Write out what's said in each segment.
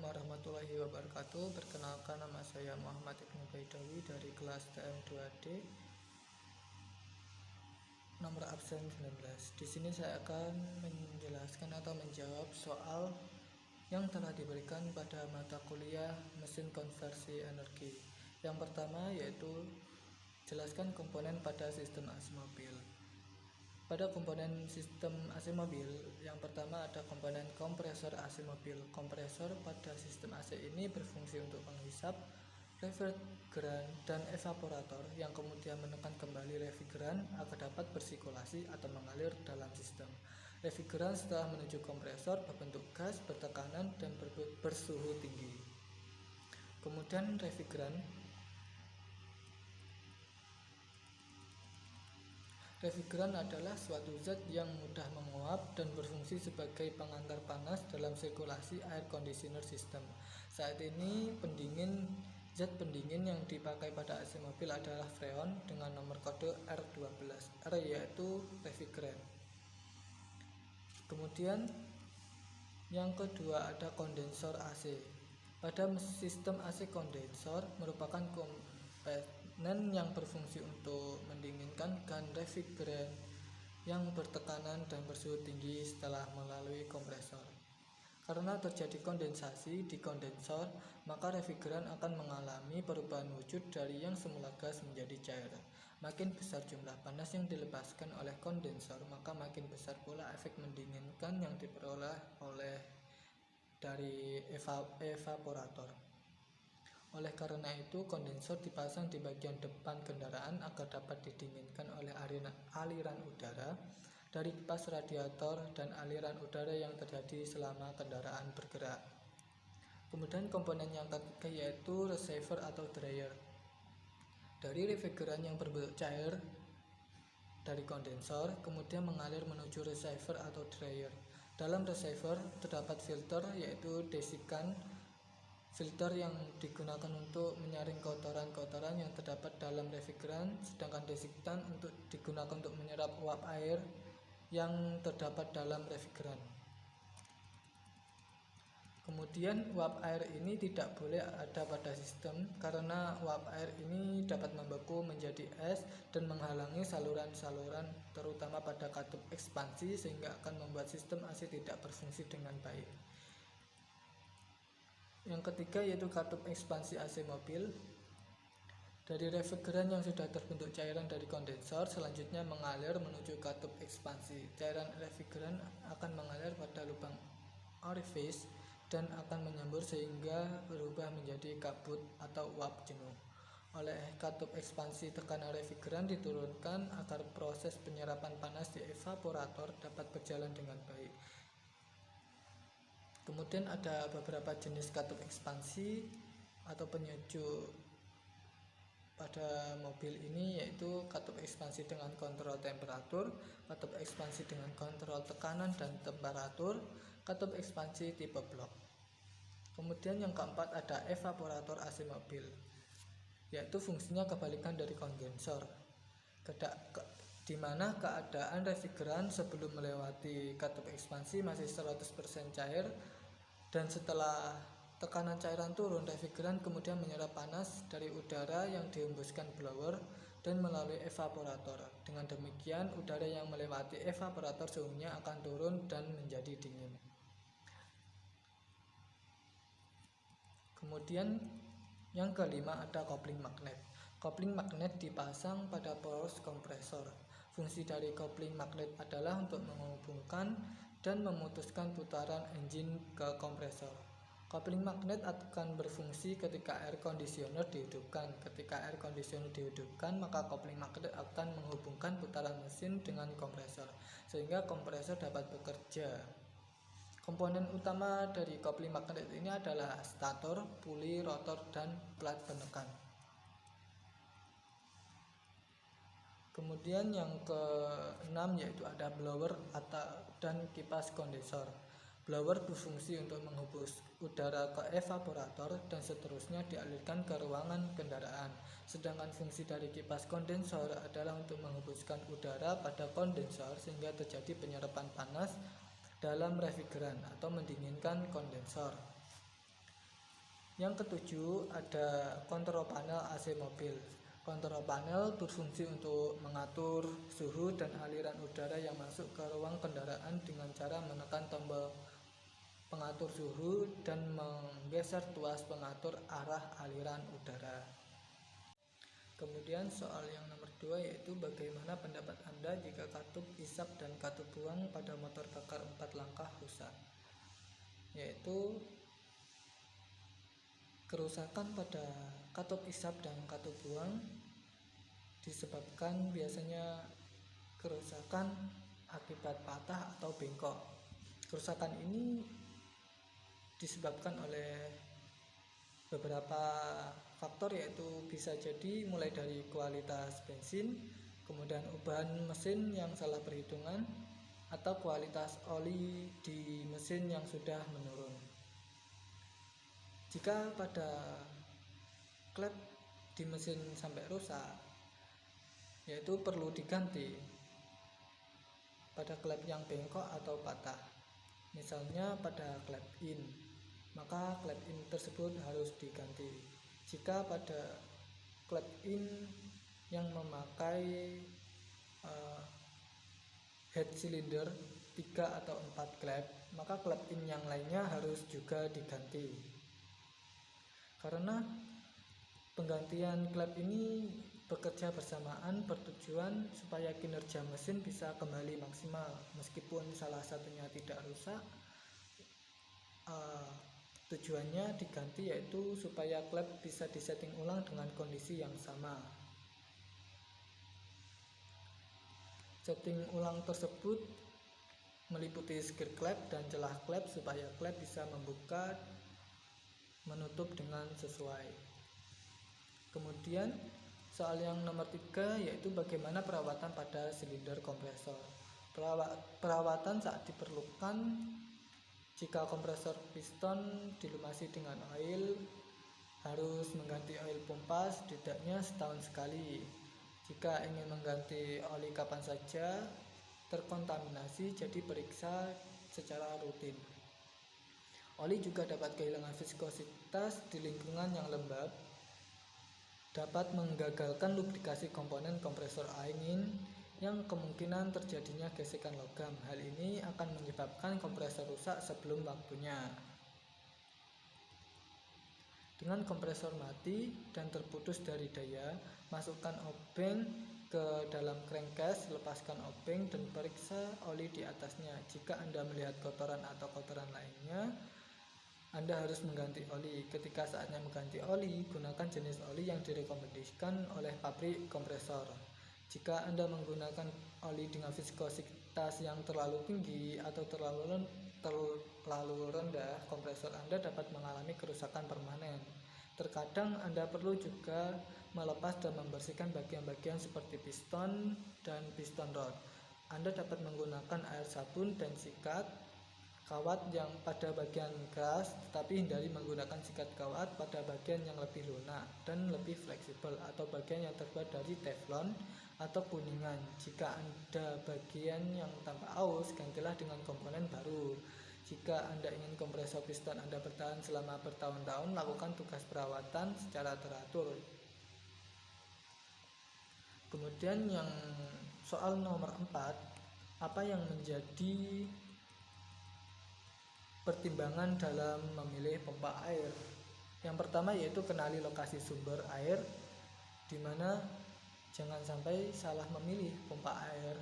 warahmatullahi wabarakatuh. Perkenalkan, nama saya Muhammad Ibnu Baidawi dari kelas TM2D, nomor absen 19. Di sini saya akan menjelaskan atau menjawab soal yang telah diberikan pada mata kuliah mesin konversi energi. Yang pertama yaitu jelaskan komponen pada sistem AC mobil. Pada komponen sistem AC mobil, yang pertama ada komponen kompresor AC mobil. Kompresor pada sistem AC ini berfungsi untuk menghisap refrigeran dan evaporator yang kemudian menekan kembali refrigeran agar dapat bersirkulasi atau mengalir dalam sistem. Refrigeran setelah menuju kompresor berbentuk gas, bertekanan, dan bersuhu tinggi. Kemudian Refrigeran adalah suatu zat yang mudah menguap dan berfungsi sebagai pengantar panas dalam sirkulasi air conditioner system. Saat ini zat pendingin yang dipakai pada AC mobil adalah freon dengan nomor kode R12. R yaitu refrigeran. Kemudian yang kedua ada kondensor AC. Pada sistem AC, kondensor merupakan komponen yang berfungsi untuk mendinginkan refrigeran yang bertekanan dan bersuhu tinggi setelah melalui kompresor. Karena terjadi kondensasi di kondensor, maka refrigeran akan mengalami perubahan wujud dari yang semula gas menjadi cair. Makin besar jumlah panas yang dilepaskan oleh kondensor, maka makin besar pula efek mendinginkan yang diperoleh dari evaporator. Oleh karena itu, kondensor dipasang di bagian depan kendaraan agar dapat didinginkan oleh aliran udara dari kipas radiator dan aliran udara yang terjadi selama kendaraan bergerak. Kemudian komponen yang ketiga yaitu receiver atau dryer. Dari refrigeran yang berbentuk cair dari kondensor kemudian mengalir menuju receiver atau dryer. Dalam receiver terdapat filter yaitu desikan, filter yang digunakan untuk menyaring kotoran-kotoran yang terdapat dalam refrigeran, sedangkan desinfektan digunakan untuk menyerap uap air yang terdapat dalam refrigeran. Kemudian uap air ini tidak boleh ada pada sistem karena uap air ini dapat membeku menjadi es dan menghalangi saluran-saluran terutama pada katup ekspansi sehingga akan membuat sistem AC tidak berfungsi dengan baik. Yang ketiga yaitu katup ekspansi AC mobil. Dari refrigeran yang sudah terbentuk cairan dari kondensor selanjutnya mengalir menuju katup ekspansi. Cairan refrigeran akan mengalir pada lubang orifice dan akan menyembur sehingga berubah menjadi kabut atau uap jenuh. Oleh katup ekspansi, tekanan refrigeran diturunkan agar proses penyerapan panas di evaporator dapat berjalan dengan baik. Kemudian ada beberapa jenis katup ekspansi atau penyejuk pada mobil ini yaitu katup ekspansi dengan kontrol temperatur, katup ekspansi dengan kontrol tekanan dan temperatur, katup ekspansi tipe blok. Kemudian yang keempat ada evaporator AC mobil, yaitu fungsinya kebalikan dari kondensor, di mana keadaan refrigeran sebelum melewati katup ekspansi masih 100% cair dan setelah tekanan cairan turun, refrigeran kemudian menyerap panas dari udara yang dihembuskan blower dan melalui evaporator. Dengan demikian, udara yang melewati evaporator suhunya akan turun dan menjadi dingin. Kemudian yang kelima ada kopling magnet. Kopling magnet dipasang pada poros kompresor. Fungsi dari kopling magnet adalah untuk menghubungkan dan memutuskan putaran engine ke kompresor. Kopling magnet akan berfungsi ketika air conditioner dihidupkan. Ketika air conditioner dihidupkan, maka kopling magnet akan menghubungkan putaran mesin dengan kompresor, sehingga kompresor dapat bekerja. Komponen utama dari kopling magnet ini adalah stator, puli, rotor, dan plat penekan. Kemudian yang keenam yaitu ada blower dan kipas kondensor. Blower berfungsi untuk menghembus udara ke evaporator dan seterusnya dialirkan ke ruangan kendaraan. Sedangkan fungsi dari kipas kondensor adalah untuk menghembuskan udara pada kondensor sehingga terjadi penyerapan panas dalam refrigeran atau mendinginkan kondensor. Yang ketujuh, ada kontrol panel AC mobil. Kontrol panel berfungsi untuk mengatur suhu dan aliran udara yang masuk ke ruang kendaraan dengan cara menekan tombol pengatur suhu dan menggeser tuas pengatur arah aliran udara. Kemudian soal yang nomor 2, yaitu bagaimana pendapat Anda jika katup isap dan katup buang pada motor bakar 4 langkah rusak. Yaitu kerusakan pada katup isap dan katup buang disebabkan biasanya kerusakan akibat patah atau bengkok. Kerusakan ini disebabkan oleh beberapa faktor, yaitu bisa jadi mulai dari kualitas bensin, kemudian ubahan mesin yang salah perhitungan, atau kualitas oli di mesin yang sudah menurun. Jika pada klep di mesin sampai rusak, yaitu perlu diganti pada klep yang bengkok atau patah. Misalnya pada klep in, maka klep in tersebut harus diganti. Jika pada klep in yang memakai head cylinder 3 atau 4 klep, maka klep in yang lainnya harus juga diganti. Karena penggantian klep ini bekerja bersamaan bertujuan supaya kinerja mesin bisa kembali maksimal. Meskipun salah satunya tidak rusak, tujuannya diganti, yaitu supaya klep bisa disetting ulang dengan kondisi yang sama. Setting ulang tersebut meliputi skir klep dan celah klep supaya klep bisa membuka menutup dengan sesuai. Kemudian soal yang nomor 3, yaitu bagaimana perawatan pada silinder kompresor. Perawatan saat diperlukan jika kompresor piston dilumasi dengan oil, harus mengganti oil pompa setidaknya setahun sekali. Jika ingin mengganti oli kapan saja terkontaminasi, jadi periksa secara rutin. Oli juga dapat kehilangan viskositas di lingkungan yang lembab, dapat menggagalkan lubrikasi komponen kompresor angin yang kemungkinan terjadinya gesekan logam. Hal ini akan menyebabkan kompresor rusak sebelum waktunya. Dengan kompresor mati dan terputus dari daya, masukkan obeng ke dalam crankcase, lepaskan obeng dan periksa oli di atasnya. Jika Anda melihat kotoran atau kotoran lainnya, Anda harus mengganti oli. Ketika saatnya mengganti oli, gunakan jenis oli yang direkomendasikan oleh pabrik kompresor. Jika Anda menggunakan oli dengan viskositas yang terlalu tinggi atau terlalu rendah, kompresor Anda dapat mengalami kerusakan permanen. Terkadang Anda perlu juga melepas dan membersihkan bagian-bagian seperti piston dan piston rod. Anda dapat menggunakan air sabun dan sikat kawat yang pada bagian keras, tetapi hindari menggunakan sikat kawat pada bagian yang lebih lunak dan lebih fleksibel atau bagian yang terbuat dari teflon atau kuningan. Jika Anda bagian yang tanpa aus, gantilah dengan komponen baru. Jika Anda ingin kompresor piston Anda bertahan selama bertahun-tahun, lakukan tugas perawatan secara teratur. Kemudian yang soal nomor 4, apa yang menjadi pertimbangan dalam memilih pompa air? Yang pertama yaitu kenali lokasi sumber air, di mana jangan sampai salah memilih pompa air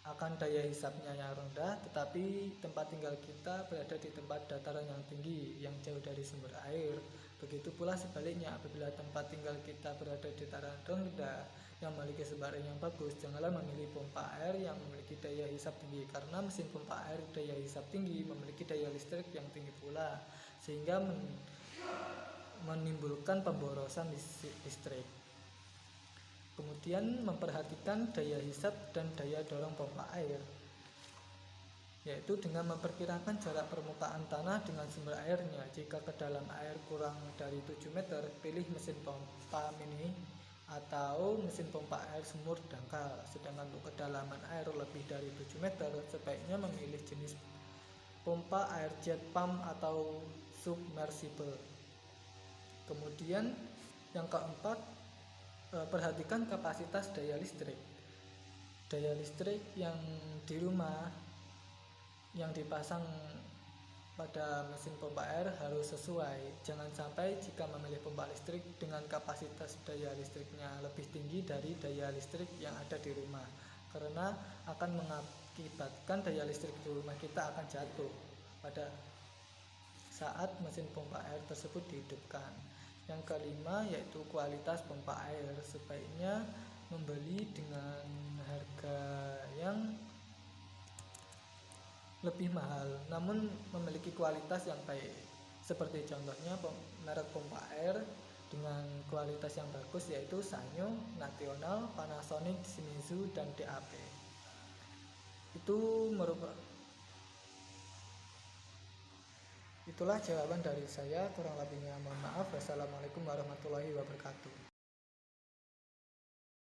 akan daya hisapnya yang rendah, tetapi tempat tinggal kita berada di tempat dataran yang tinggi yang jauh dari sumber air. Begitu pula sebaliknya, apabila tempat tinggal kita berada di dataran rendah yang memiliki sumber air yang bagus, janganlah memilih pompa air yang memiliki daya hisap tinggi, karena mesin pompa air daya hisap tinggi memiliki daya listrik yang tinggi pula, sehingga menimbulkan pemborosan listrik. Kemudian memperhatikan daya hisap dan daya dorong pompa air, yaitu dengan memperkirakan jarak permukaan tanah dengan sumber airnya. Jika kedalam air kurang dari 7 meter, pilih mesin pompa mini atau mesin pompa air sumur dangkal. Sedangkan untuk kedalaman air lebih dari 7 meter, sebaiknya memilih jenis pompa air jet pump atau submersible. Kemudian yang keempat, perhatikan kapasitas daya listrik. Daya listrik yang di rumah yang dipasang pada mesin pompa air harus sesuai. Jangan sampai jika memilih pompa listrik dengan kapasitas daya listriknya lebih tinggi dari daya listrik yang ada di rumah, karena akan mengakibatkan daya listrik di rumah kita akan jatuh pada saat mesin pompa air tersebut dihidupkan. Yang kelima yaitu kualitas pompa air. Sebaiknya membeli dengan harga yang lebih mahal namun memiliki kualitas yang baik, seperti contohnya merek pompa air dengan kualitas yang bagus yaitu Sanyo, National, Panasonic, Shimizu, dan DAP. Itulah jawaban dari saya, kurang lebihnya mohon maaf. Wassalamualaikum warahmatullahi wabarakatuh.